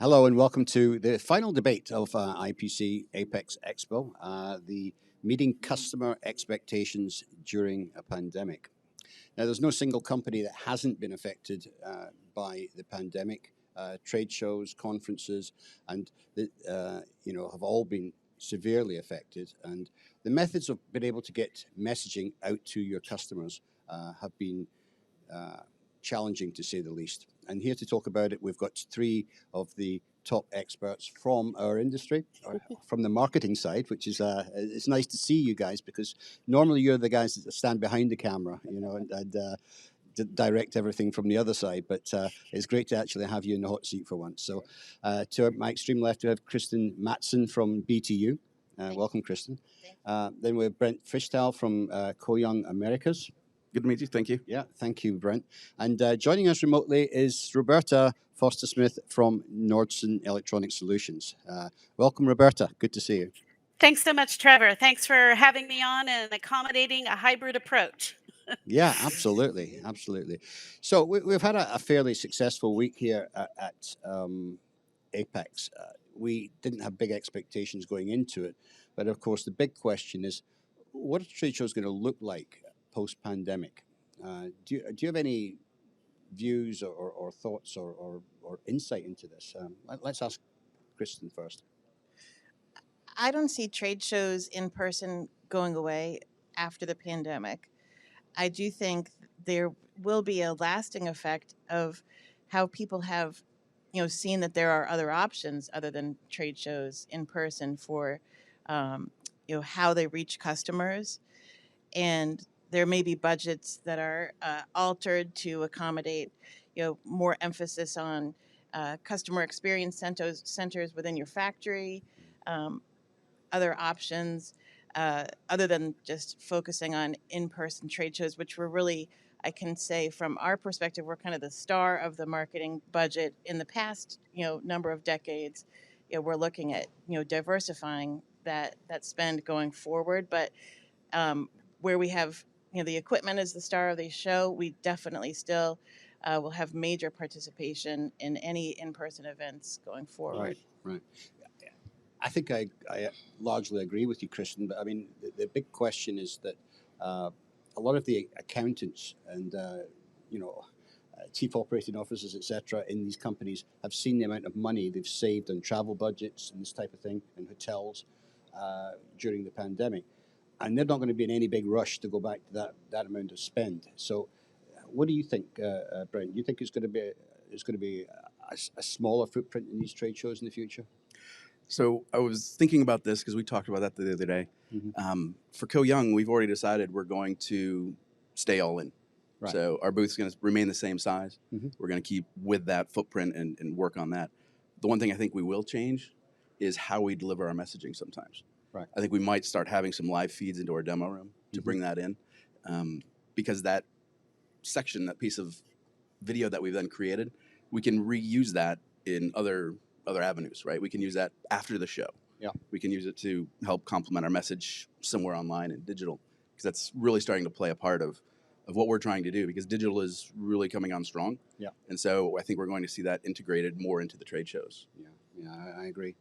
Hello and welcome to the final debate of IPC Apex Expo, the meeting customer expectations during a pandemic. Now, there's no single company that hasn't been affected by the pandemic. Trade shows, conferences, and have all been severely affected. And the methods of being able to get messaging out to your customers have been challenging, to say the least. And here to talk about it, we've got three of the top experts from our industry, or from the marketing side, which is it's nice to see you guys, because normally you're the guys that stand behind the camera, and direct everything from the other side. But it's great to actually have you in the hot seat for once. So to my extreme left, we have Kristen Matson from BTU. Welcome, Kristen. Then we have Brent Fishtal from Co-Young Americas. Good to meet you. Thank you. Yeah, thank you, Brent. And joining us remotely is Roberta Foster-Smith from Nordson Electronic Solutions. Welcome, Roberta. Good to see you. Thanks so much, Trevor. Thanks for having me on and accommodating a hybrid approach. Yeah, absolutely. So we've had a fairly successful week here at Apex. We didn't have big expectations going into it, but of course the big question is, what are trade shows going to look like post-pandemic? Do you have any views or thoughts or insight into this? Let's ask Kristen first. I don't see trade shows in person going away after the pandemic. I do think there will be a lasting effect of how people have, seen that there are other options other than trade shows in person for, how they reach customers. And there may be budgets that are altered to accommodate, more emphasis on customer experience centers within your factory, other options other than just focusing on in-person trade shows, which were really, I can say from our perspective, we're kind of the star of the marketing budget in the past, number of decades. We're looking at, diversifying that spend going forward. But where we have, the equipment is the star of the show, we definitely still will have major participation in any in-person events going forward. Right. I think I largely agree with you, Kristen. But I mean, the big question is that a lot of the accountants and chief operating officers, etc., in these companies have seen the amount of money they've saved on travel budgets and this type of thing, and hotels during the pandemic, and they're not going to be in any big rush to go back to that amount of spend. So, what do you think, Brent? Do you think it's going to be a smaller footprint in these trade shows in the future? So I was thinking about this because we talked about that the other day. Mm-hmm. For Co-Young, we've already decided we're going to stay all in. Right. So our booth's going to remain the same size. Mm-hmm. We're going to keep with that footprint and work on that. The one thing I think we will change is how we deliver our messaging sometimes. Right. I think we might start having some live feeds into our demo room to bring that in, because that section, that piece of video that we've then created, we can reuse that in other avenues, right? We can use that after the show. Yeah. We can use it to help complement our message somewhere online and digital, because that's really starting to play a part of what we're trying to do, because digital is really coming on strong. Yeah. And so I think we're going to see that integrated more into the trade shows. Yeah, I agree.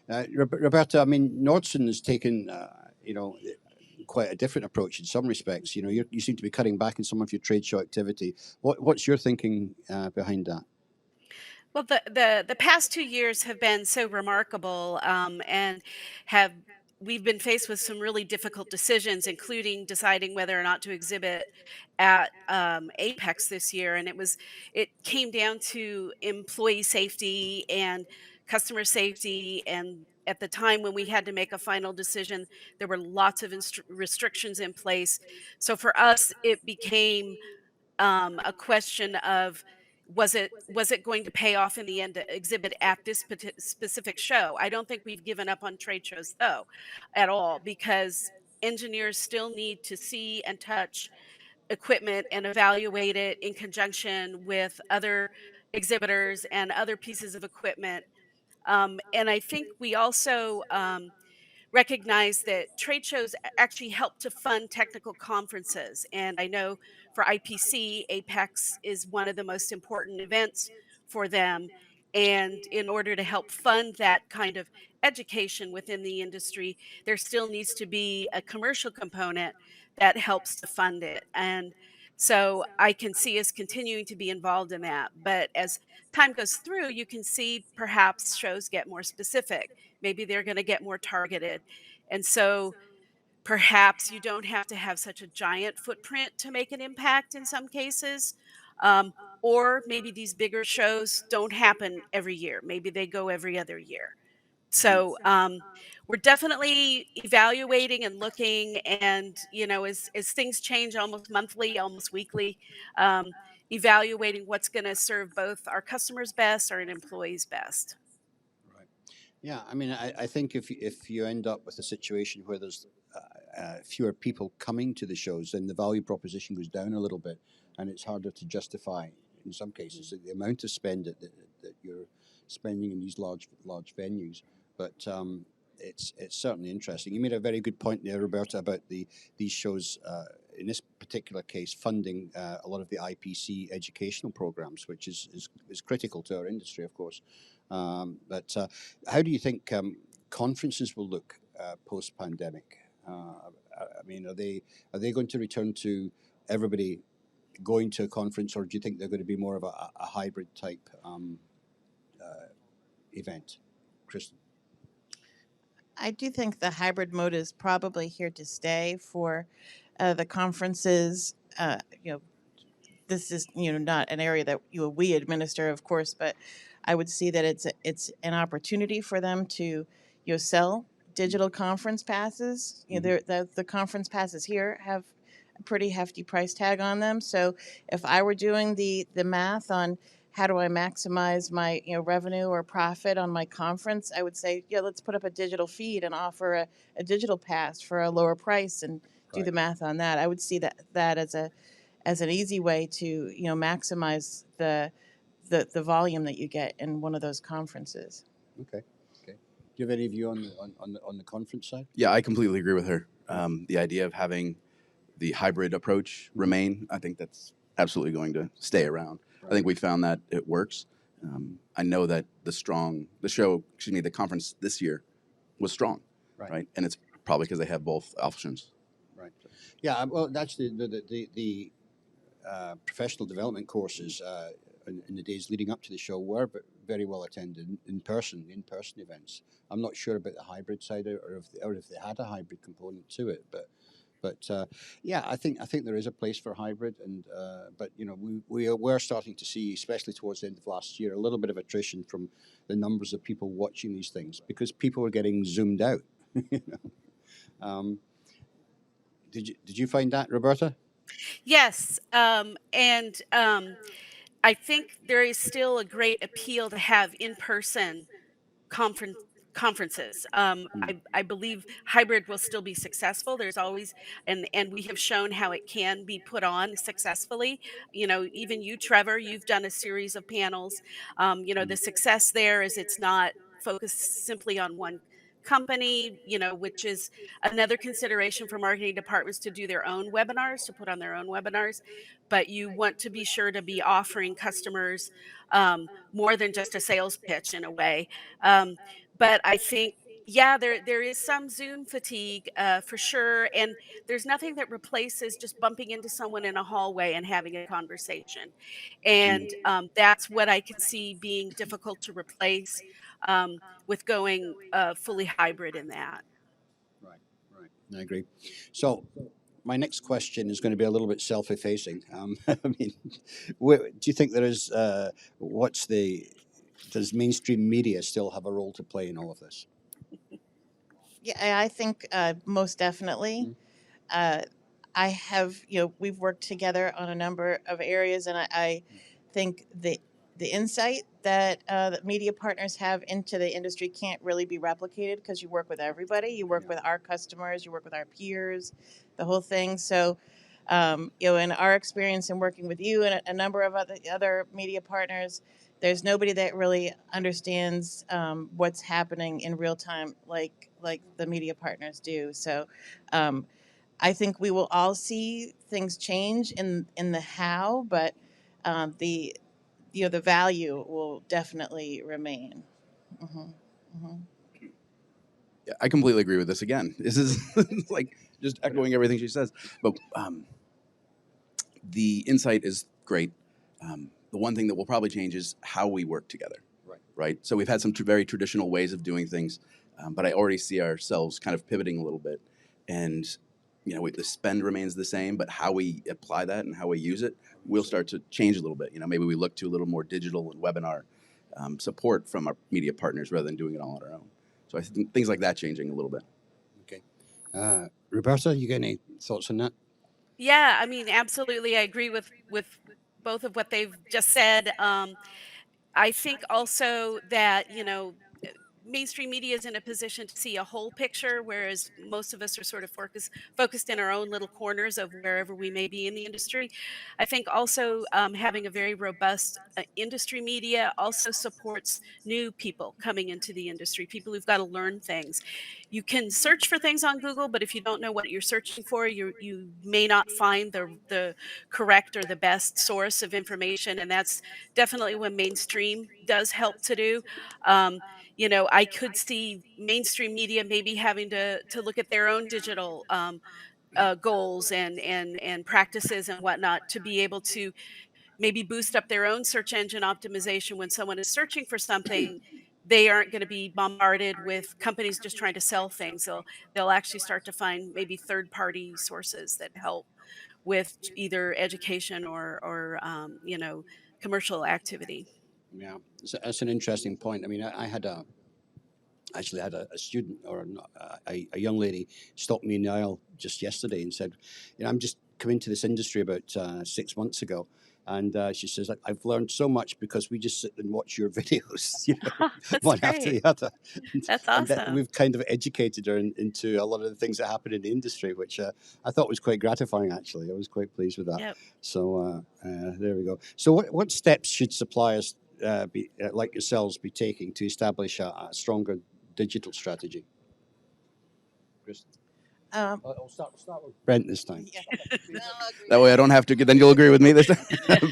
Roberta, I mean, Nordson has taken, quite a different approach in some respects. You seem to be cutting back in some of your trade show activity. What's your thinking behind that? Well, the past 2 years have been so remarkable, and we've been faced with some really difficult decisions, including deciding whether or not to exhibit at Apex this year. And it came down to employee safety and customer safety. And at the time when we had to make a final decision, there were lots of restrictions in place. So for us, it became a question of, was it going to pay off in the end to exhibit at this specific show? I don't think we've given up on trade shows though at all, because engineers still need to see and touch equipment and evaluate it in conjunction with other exhibitors and other pieces of equipment. And I think we also recognize that trade shows actually help to fund technical conferences. And I know for IPC, Apex is one of the most important events for them. And in order to help fund that kind of education within the industry, there still needs to be a commercial component that helps to fund it. And so I can see us continuing to be involved in that. But as time goes through, you can see perhaps shows get more specific. Maybe they're going to get more targeted. And so perhaps you don't have to have such a giant footprint to make an impact in some cases. Um, or maybe these bigger shows don't happen every year. Maybe they go every other year. So we're definitely evaluating and looking, and as things change almost monthly, almost weekly, um, evaluating what's going to serve both our customers best, our employees best. Right. Yeah, I mean, I think if you end up with a situation where there's fewer people coming to the shows, then the value proposition goes down a little bit, and it's harder to justify in some cases the amount of spend that you're spending in these large venues. But it's certainly interesting. You made a very good point there, Roberta, about these shows. In this particular case, funding a lot of the IPC educational programs, which is critical to our industry, of course. But how do you think conferences will look post-pandemic? I mean, are they going to return to everybody going to a conference, or do you think they're going to be more of a hybrid type event, Kristen? I do think the hybrid mode is probably here to stay for the conferences. This is not an area that we administer, of course, but I would see that it's an opportunity for them to sell digital conference passes. The conference passes here have a pretty hefty price tag on them. So if I were doing the math on how do I maximize my revenue or profit on my conference, I would say, let's put up a digital feed and offer a digital pass for a lower price and do the math on that. I would see that as an easy way to maximize the volume that you get in one of those conferences. Okay. Do you have any view on the conference side? Yeah, I completely agree with her. The idea of having the hybrid approach remain, I think that's absolutely going to stay around. Right. I think we found that it works. I know that the conference this year was strong, right? And it's probably because they have both options. Right. Yeah. Well, that's the professional development courses in the days leading up to the show were very well attended in-person events. I'm not sure about the hybrid side or if they had a hybrid component to it, but yeah, I think there is a place for hybrid, and but we're starting to see, especially towards the end of last year, a little bit of attrition from the numbers of people watching these things because people are getting zoomed out. Did you find that, Roberta? Yes, and I think there is still a great appeal to have in-person conference conferences. I believe hybrid will still be successful. There's always and we have shown how it can be put on successfully. Even you, Trevor, you've done a series of panels. The success there is it's not focused simply on one company, which is another consideration for marketing departments to do their own webinars, to put on their own webinars. But you want to be sure to be offering customers more than just a sales pitch in a way. But I think, yeah, there is some Zoom fatigue for sure, and there's nothing that replaces just bumping into someone in a hallway and having a conversation, and that's what I can see being difficult to replace with going fully hybrid in that. Right. I agree. So my next question is going to be a little bit self-effacing. I mean, do you think there is does mainstream media still have a role to play in all of this? Yeah, I think most definitely. I have, we've worked together on a number of areas, and I think the insight that media partners have into the industry can't really be replicated because you work with everybody. You work with our customers, you work with our peers, the whole thing. So, in our experience in working with you and a number of other media partners, there's nobody that really understands what's happening in real time like the media partners do. So. I think we will all see things change in the how, but the the value will definitely remain. Hmm. Hmm. Yeah, I completely agree with this. Again, this is like just echoing everything she says. But the insight is great. The one thing that will probably change is how we work together. Right. So we've had some very traditional ways of doing things, but I already see ourselves kind of pivoting a little bit, and the spend remains the same, but how we apply that and how we use it will start to change a little bit. Maybe we look to a little more digital and webinar support from our media partners rather than doing it all on our own. So I think things like that changing a little bit. Okay. Roberta, you got any thoughts on that? Yeah, I mean, absolutely, I agree with both of what they've just said. I think also that, mainstream media is in a position to see a whole picture, whereas most of us are sort of focused in our own little corners of wherever we may be in the industry. I think also having a very robust industry media also supports new people coming into the industry, people who've got to learn things. You can search for things on Google, but if you don't know what you're searching for, you may not find the correct or the best source of information, and that's definitely what mainstream does help to do. Um, I could see mainstream media maybe having to look at their own digital goals and practices and whatnot to be able to maybe boost up their own search engine optimization when someone is searching for something. They aren't going to be bombarded with companies just trying to sell things. They'll actually start to find maybe third party sources that help with either education or commercial activity. Yeah, that's an interesting point. I mean, I had actually had a student or a young lady stop me in the aisle just yesterday and said, I'm just come into this industry about 6 months ago. And she says, I've learned so much because we just sit and watch your videos, That's one after great. the other. That's And that awesome. we've kind of educated her into a lot of the things that happen in the industry, which I thought was quite gratifying, actually. I was quite pleased with that. Yep. So there we go. So what steps should suppliers like yourselves be taking to establish a stronger digital strategy? Chris? Um, I'll start with Brent this time. yeah. No, I'll agree That with way I that. don't have to. Then you'll agree with me this time.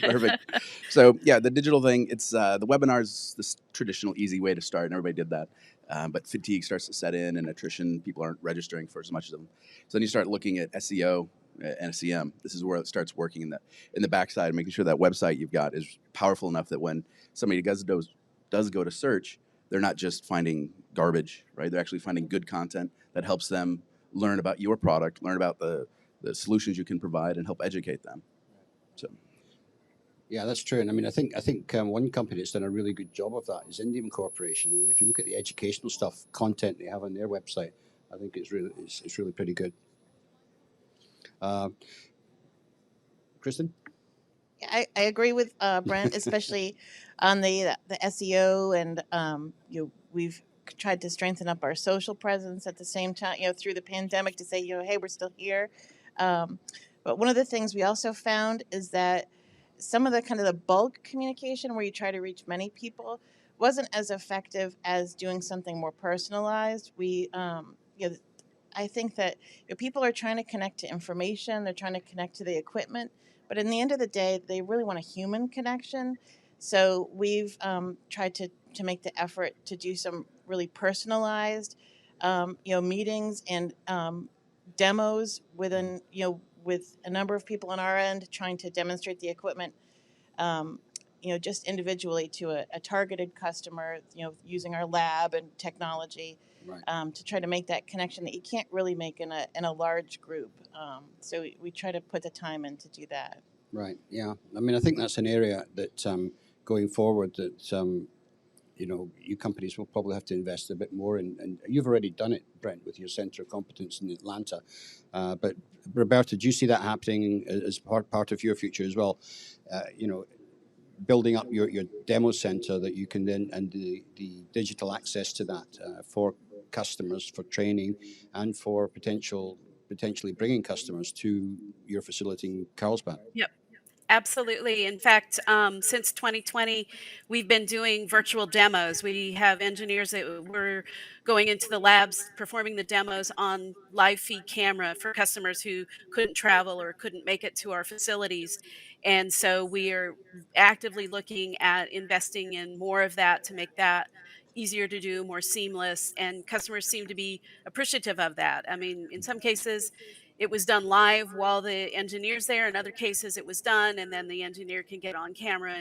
Perfect. So yeah, the digital thing. It's the webinars, this traditional easy way to start, and everybody did that. But fatigue starts to set in, and attrition. People aren't registering for as much of them. So then you start looking at SEO and SEM. This is where it starts working in the backside, making sure that website you've got is powerful enough that when somebody does go to search, they're not just finding garbage, right? They're actually finding good content that helps them learn about your product, learn about the solutions you can provide, and help educate them. So Yeah, that's true. And I mean, I think one company that's done a really good job of that is Indian Corporation. I mean, if you look at the educational content they have on their website, I think it's really pretty good. Uh, Kristen? I agree with Brent, especially on the SEO, and we've tried to strengthen up our social presence at the same time, through the pandemic, to say, hey, we're still here. Um, but one of the things we also found is that some of the kind of the bulk communication, where you try to reach many people, wasn't as effective as doing something more personalized. I think that people are trying to connect to information, they're trying to connect to the equipment, but in the end of the day, they really want a human connection. So we've tried to make the effort to do some really personalized, meetings and demos with a number of people on our end, trying to demonstrate the equipment, um, just individually to a targeted customer, using our lab and technology, Right. to try to make that connection that you can't really make in a large group. So we try to put the time in to do that. Right. Yeah. I mean, I think that's an area that going forward that you companies will probably have to invest a bit more in. And you've already done it, Brent, with your center of competence in Atlanta. But Roberta, do you see that happening as part of your future as well? Building up your demo center that you can then, and the digital access to that for customers, for training, and for potentially bringing customers to your facility in Carlsbad. Yep. Absolutely. In fact, since 2020, we've been doing virtual demos. We have engineers that were going into the labs, performing the demos on live feed camera for customers who couldn't travel or couldn't make it to our facilities. And so we are actively looking at investing in more of that to make that easier to do, more seamless. And customers seem to be appreciative of that. I mean, in some cases, it was done live while the engineer's there. In other cases, it was done, and then the engineer can get on camera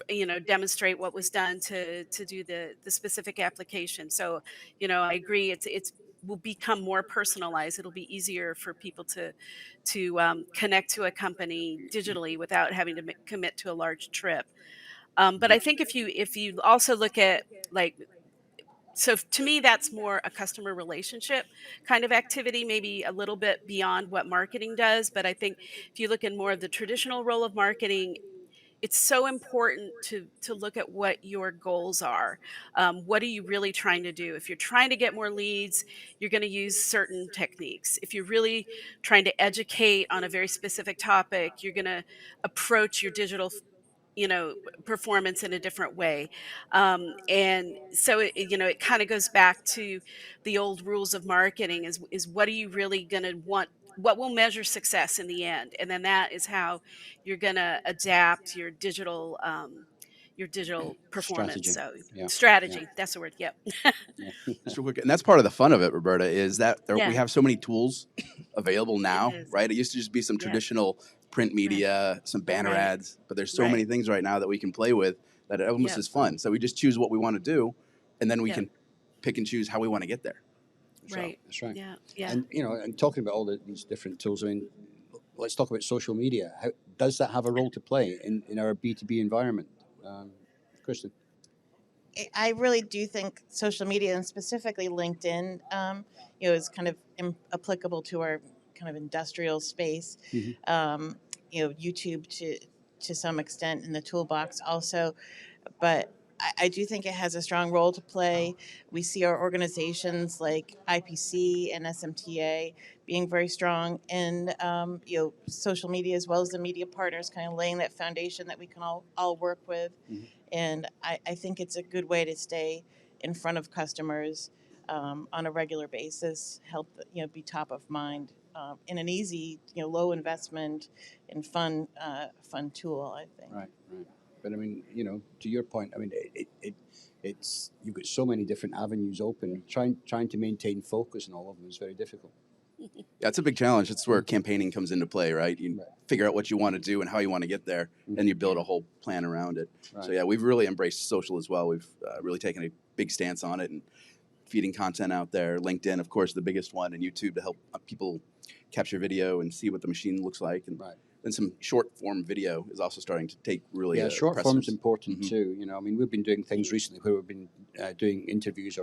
and demonstrate what was done to do the specific application. So, I agree. It's will become more personalized. It'll be easier for people to connect to a company digitally without having to commit to a large trip. But I think if you also look at, like, so to me, that's more a customer relationship kind of activity, maybe a little bit beyond what marketing does. But I think if you look in more of the traditional role of marketing, it's so important to look at what your goals are. What are you really trying to do? If you're trying to get more leads, you're going to use certain techniques. If you're really trying to educate on a very specific topic, you're going to approach your digital performance in a different way. And so it kind of goes back to the old rules of marketing, is what are you really going to want, what will measure success in the end, and then that is how you're going to adapt your digital performance. Strategy. So Yeah. Yeah. strategy, that's the word. Yep. Yeah. Just real quick, and that's part of the fun of it, Roberta, is that we Yeah, have so many tools available it now, is. right? It used to just be some Yes. traditional print Right. media, some banner Right. ads, but there's so Right. many things right now that we can play with that it almost Yep. is fun. So we just choose what we want to do, and then we Yep. can pick and choose how we want to get there. That's right. Right. That's right. Yeah. Yeah. And and talking about all these different tools, I mean, let's talk about social media. How does that have a role to play in our B2B environment? Kristen. I really do think social media and specifically LinkedIn, is kind of applicable to our kind of industrial space. Mm-hmm. YouTube to some extent in the toolbox also, but I do think it has a strong role to play. We see our organizations like IPC and SMTA being very strong in social media, as well as the media partners, kind of laying that foundation that we can all work with. Mm-hmm. And I think it's a good way to stay in front of customers on a regular basis, help be top of mind in an easy, low investment and fun tool, I think. Right. Right. But I mean, to your point, I mean, it's you've got so many different avenues open. Trying to maintain focus on all of them is very difficult. Yeah, it's a big challenge. It's where campaigning comes into play, right? You Right. figure out what you want to do and how you want to get there, Mhm. and you build a whole plan around it. Right. So yeah, we've really embraced social as well. We've really taken a big stance on it and feeding content out there. LinkedIn, of course, the biggest one, and YouTube to help people capture video and see what the machine looks like. And Right. then some short form video is also starting to take really Yeah, short form's precedence. important Mhm. too. I mean, we've been doing things recently where we've been doing interviews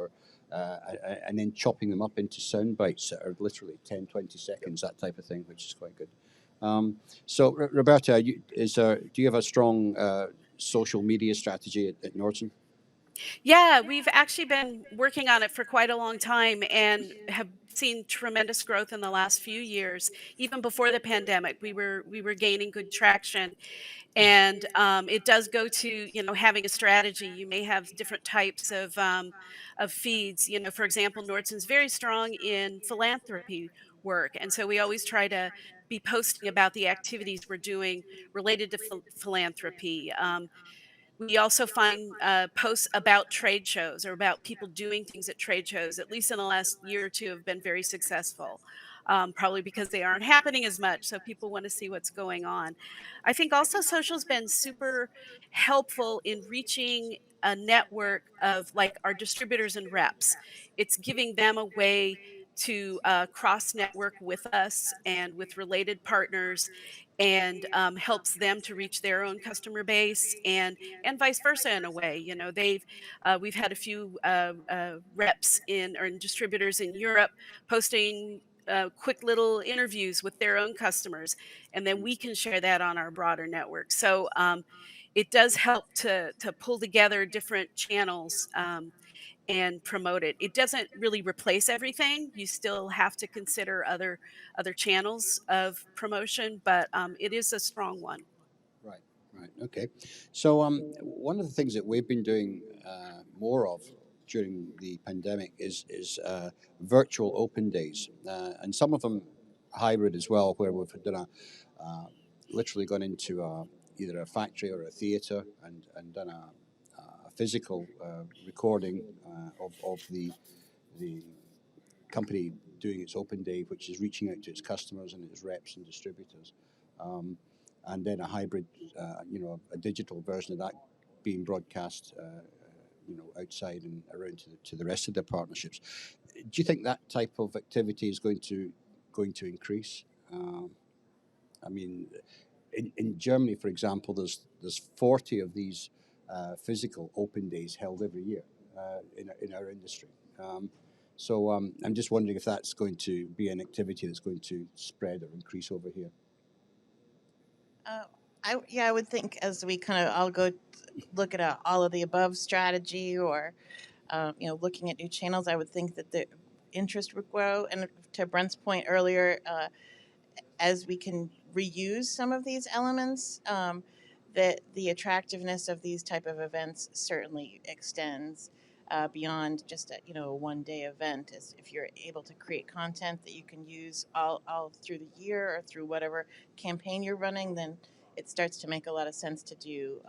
and then chopping them up into sound bites that are literally 10, 20 seconds, that type of thing, which is quite good. So, Roberta, do you have a strong social media strategy at Norton? Yeah, we've actually been working on it for quite a long time and have seen tremendous growth in the last few years. Even before the pandemic, we were gaining good traction, and it does go to having a strategy. You may have different types of feeds. For example, Nordson's very strong in philanthropy work, and so we always try to be posting about the activities we're doing related to philanthropy. We also find posts about trade shows or about people doing things at trade shows, at least in the last year or two, have been very successful. Probably because they aren't happening as much, so people want to see what's going on. I think also social's been super helpful in reaching a network of, like, our distributors and reps. It's giving them a way to cross network with us and with related partners, and helps them to reach their own customer base, and vice versa in a way. We've had a few reps in distributors in Europe posting quick little interviews with their own customers, and then we can share that on our broader network. So it does help to pull together different channels and promote it. It doesn't really replace everything. You still have to consider other channels of promotion, but it is a strong one. Right. Okay. So, one of the things that we've been doing more of during the pandemic is virtual open days, and some of them hybrid as well, where we've done uh, literally gone into either a factory or a theatre and done a physical recording of the company doing its open day, which is reaching out to its customers and its reps and distributors, and then a hybrid, a digital version of that being broadcast, outside and around to the rest of their partnerships. Do you think that type of activity is going to increase? I mean, in Germany, for example, there's 40 of these physical open days held every year in our industry. I'm just wondering if that's going to be an activity that's going to spread or increase over here. I would think as we kind of all go look at a all of the above strategy, or looking at new channels, I would think that the interest would grow. And to Brent's point earlier, as we can reuse some of these elements, that the attractiveness of these type of events certainly extends beyond just a 1 day event. As if you're able to create content that you can use all through the year or through whatever campaign you're running, then it starts to make a lot of sense to do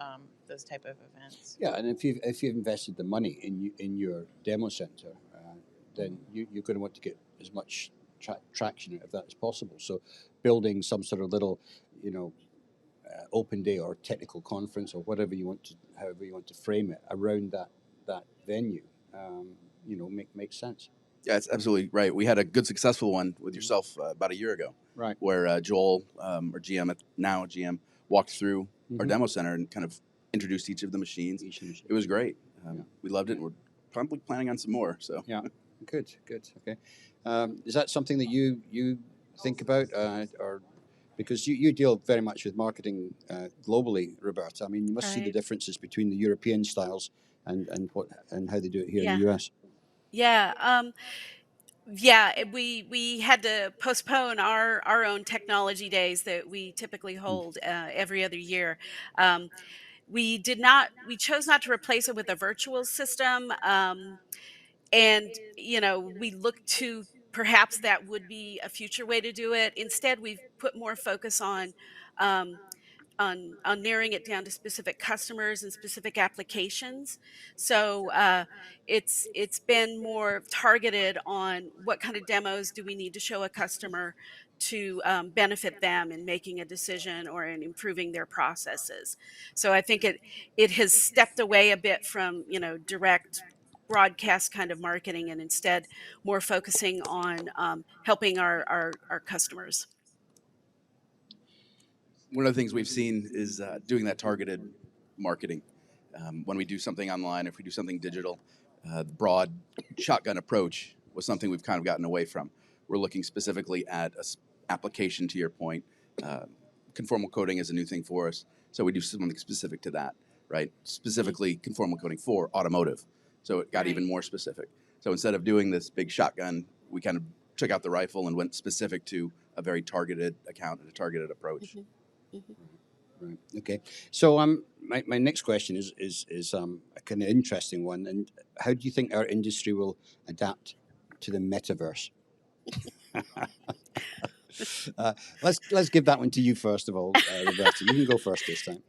those type of events. Yeah, and if you've invested the money in your demo center, then you're going to want to get as much traction out of that as possible. So, building some sort of little, open day or technical conference or however you want to frame it around that venue, makes sense. Yeah, it's absolutely right. We had a good, successful one with yourself about a year ago, Right. where Joel, our GM, now GM, walked through our demo center and kind of introduced each of the machines. It was great. We loved it, and we're probably planning on some more. So Yeah, good. Okay, is that something that you think about, or because you deal very much with marketing globally, Roberta? I mean, you must see the Right. differences between the European styles and how they do it here in Yeah. the US. Yeah. Yeah, we had to postpone our own technology days that we typically hold every other year. Um, we chose not to replace it with a virtual system. And we look to perhaps that would be a future way to do it. Instead, we've put more focus um, on narrowing it down to specific customers and specific applications. So it's been more targeted on what kind of demos do we need to show a customer to benefit them in making a decision or in improving their processes. So I think it has stepped away a bit from direct broadcast kind of marketing, and instead more focusing on helping our customers. one of the things we've seen is doing that targeted marketing. When we do something online, if we do something digital, the broad shotgun approach was something we've kind of gotten away from. We're looking specifically at a application, to your point. Conformal coding is a new thing for us, so we do something specific to that, right? Specifically conformal coding for automotive. So it got Right. even more specific. So instead of doing this big shotgun, we kind of took out the rifle and went specific to a very targeted account and a targeted approach. Right. Okay. So my next question is a kind of interesting one. And how do you think our industry will adapt to the metaverse? Let's give that one to you first of all, Roberta. You can go first this time.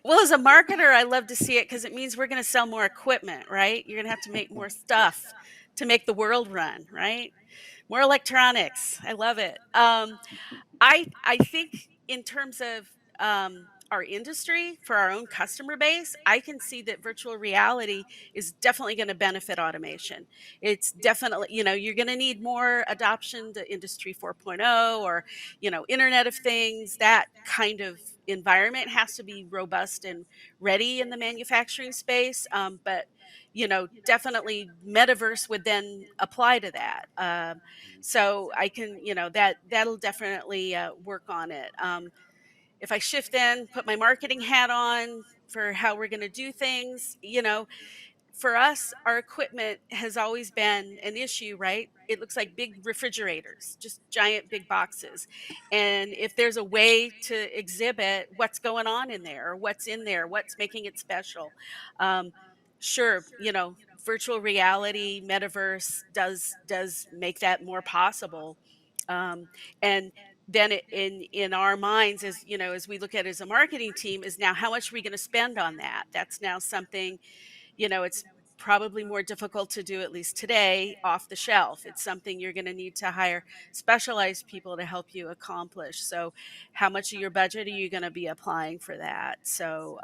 Well, as a marketer, I love to see it because it means we're going to sell more equipment, right? You're going to have to make more stuff to make the world run, right? More electronics. I love it. I think in terms of our industry for our own customer base, I can see that virtual reality is definitely going to benefit automation. It's definitely, you're going to need more adoption to Industry 4.0 or, Internet of Things. That kind of environment has to be robust and ready in the manufacturing space. But definitely metaverse would then apply to that. So I can, that'll definitely work on it. If I shift in, put my marketing hat on for how we're going to do things, for us, our equipment has always been an issue, right? It looks like big refrigerators, just giant big boxes. And if there's a way to exhibit what's going on in there, or what's in there, what's making it special, um, sure, virtual reality, metaverse does make that more possible. Um, and then in our minds, as we look at it as a marketing team, is now how much are we going to spend on that? That's now something, it's probably more difficult to do, at least today, off the shelf. It's something you're going to need to hire specialized people to help you accomplish. So how much of your budget are you going to be applying for that? So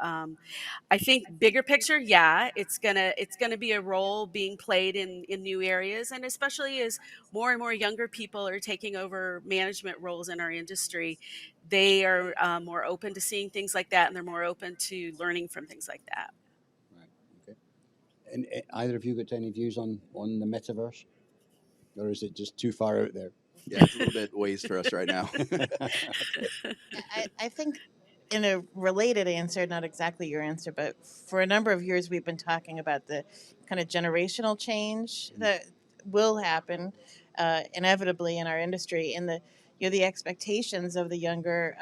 I think bigger picture, yeah, it's gonna be a role being played in new areas, and especially as more and more younger people are taking over management roles in our industry, they are more open to seeing things like that, and they're more open to learning from things like that. Right. Okay. And either of you got any views on the metaverse, or is it just too far out there? Yeah, it's a little bit ways for us right now. Okay. I think in a related answer, not exactly your answer, but for a number of years we've been talking about the kind of generational change that will happen inevitably in our industry, and the expectations of the younger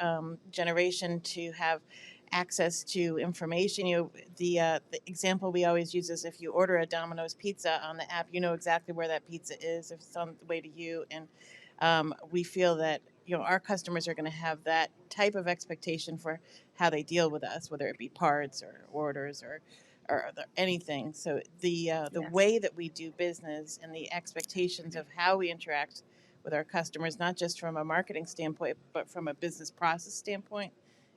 generation to have access to information. The example we always use is if you order a Domino's pizza on the app, you know exactly where that pizza is if it's on the way to you, and we feel that our customers are going to have that type of expectation for how they deal with us, whether it be parts or orders or anything. So the Yes. way that we do business and the expectations of how we interact with our customers, not just from a marketing standpoint, but from a business process standpoint,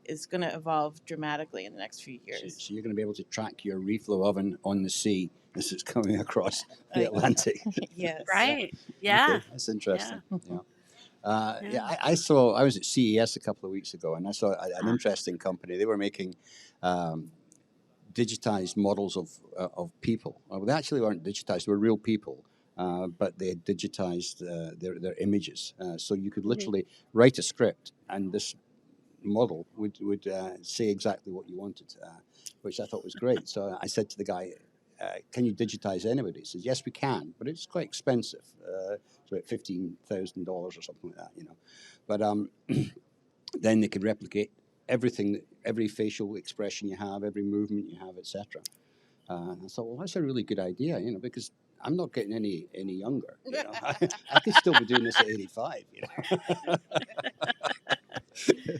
is going to evolve dramatically in the next few So, years. so you're going to be able to track your reflow oven on the sea as it's coming across the I- Atlantic. Yes. Right. Yeah. Okay, that's interesting. Yeah. Yeah, Yeah. I was at CES a couple of weeks ago, and I saw an Uh, interesting company. They were making digitized models of people. Well, they actually weren't digitized; they were real people, but they had digitized their images. So you could mhm. literally write a script, and this model would say exactly what you wanted, which I thought was great. So I said to the guy, "Can you digitize anybody?" He says, "Yes, we can, but it's quite expensive. It's about $15,000 or something like that, But then they could replicate everything, every facial expression you have, every movement you have, etc." I thought, well, that's a really good idea, because I'm not getting any younger. I could still be doing this at 85.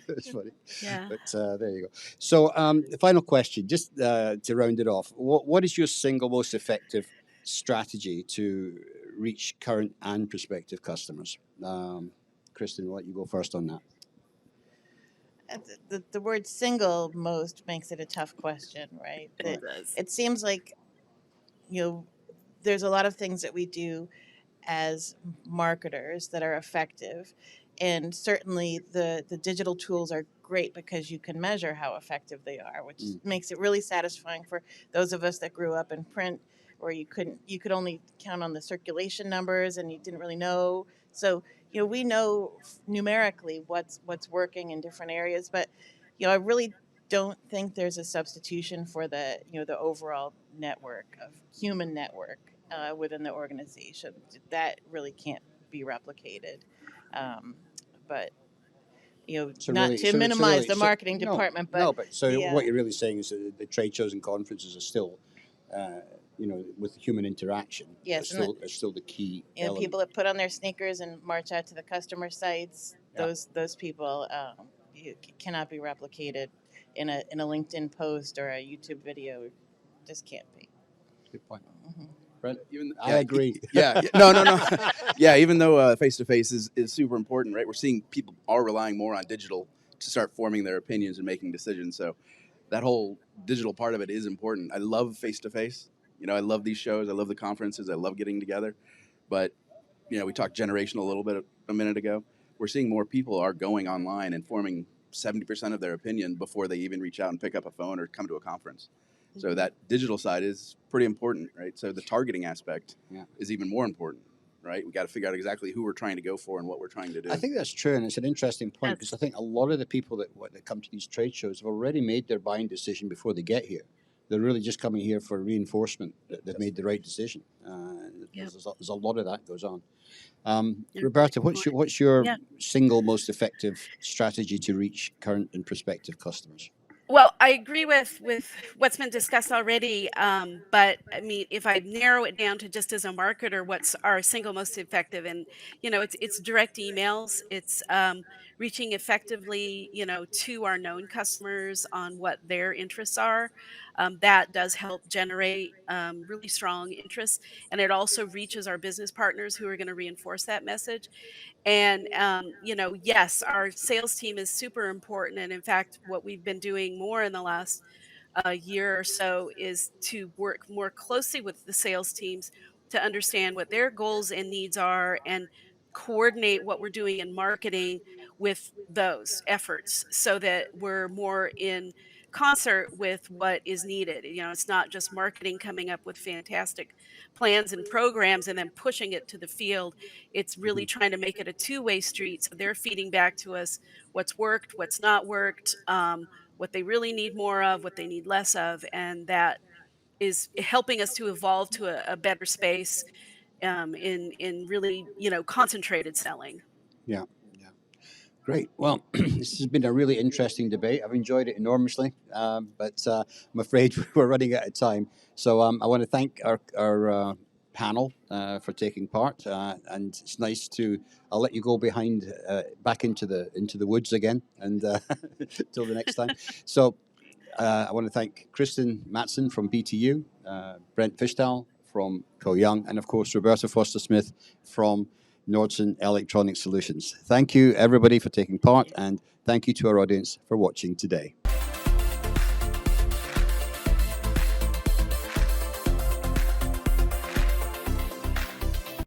It's funny, Yeah. but there you go. So, the final question, just to round it off, what is your single most effective strategy to reach current and prospective customers? Kristen, I'll let you go first on that. The word single most makes it a tough question, right? It Right. does. It seems like, you know, there's a lot of things that we do as marketers that are effective. And certainly the digital tools are great because you can measure how effective they are, which makes it really satisfying for those of us that grew up in print where you could only count on the circulation numbers and you didn't really know. So, we know numerically what's working in different areas, but I really don't think there's a substitution for the overall network of human network within the organization. That really can't be replicated. Um, but So not really, to minimize the marketing no, department, but no. But so the what you're really saying is that the trade shows and conferences are still, with human interaction, yes, and are still the key the element. people that put on their sneakers and march out to the customer sites, Yeah. those people cannot be replicated in a LinkedIn post or a YouTube video. Just can't be. Good point. Mhm. Brent, Even I agree. no. Yeah, even though face to face is super important, right? We're seeing people are relying more on digital to start forming their opinions and making decisions. So that whole digital part of it is important. I love face to face. I love these shows. I love the conferences. I love getting together. But we talked generational a little bit a minute ago. We're seeing more people are going online and forming 70% of their opinion before they even reach out and pick up a phone or come to a conference. So that digital side is pretty important, right? So the targeting aspect is even more important, right? We got to figure out exactly who we're trying to go for and what we're trying to do. I think that's true, and it's an interesting point because I think a lot of the people that come to these trade shows have already made their buying decision before they get here. they're really just coming here for reinforcement that they've made the right decision. Yep. There's a lot of that goes on. Yeah. Roberta, what's your Yeah. single most effective strategy to reach current and prospective customers? Well, I agree with what's been discussed already, but I mean, if I narrow it down to just as a marketer, what's our single most effective? And it's direct emails. It's reaching effectively, to our known customers on what their interests are. That does help generate really strong interest, and it also reaches our business partners who are going to reinforce that message. And, yes, our sales team is super important. And in fact, what we've been doing more in the last year or so is to work more closely with the sales teams to understand what their goals and needs are and coordinate what we're doing in marketing with those efforts so that we're more in concert with what is needed. It's not just marketing coming up with fantastic plans and programs and then pushing it to the field. It's really trying to make it a two-way street. So they're feeding back to us what's worked, what's not worked, what they really need more of, what they need less of, and that is helping us to evolve to a better space in really concentrated selling. Yeah. Great. Well, this has been a really interesting debate. I've enjoyed it enormously, but I'm afraid we're running out of time. So I want to thank our panel for taking part, and it's nice to. I'll let you go behind, back into the woods again, and till the next time. So I want to thank Kristen Matson from BTU, Brent Fishtal from Co Young, and of course Roberta Foster Smith from Nordson Electronic Solutions. Thank you, everybody, for taking part, and thank you to our audience for watching today.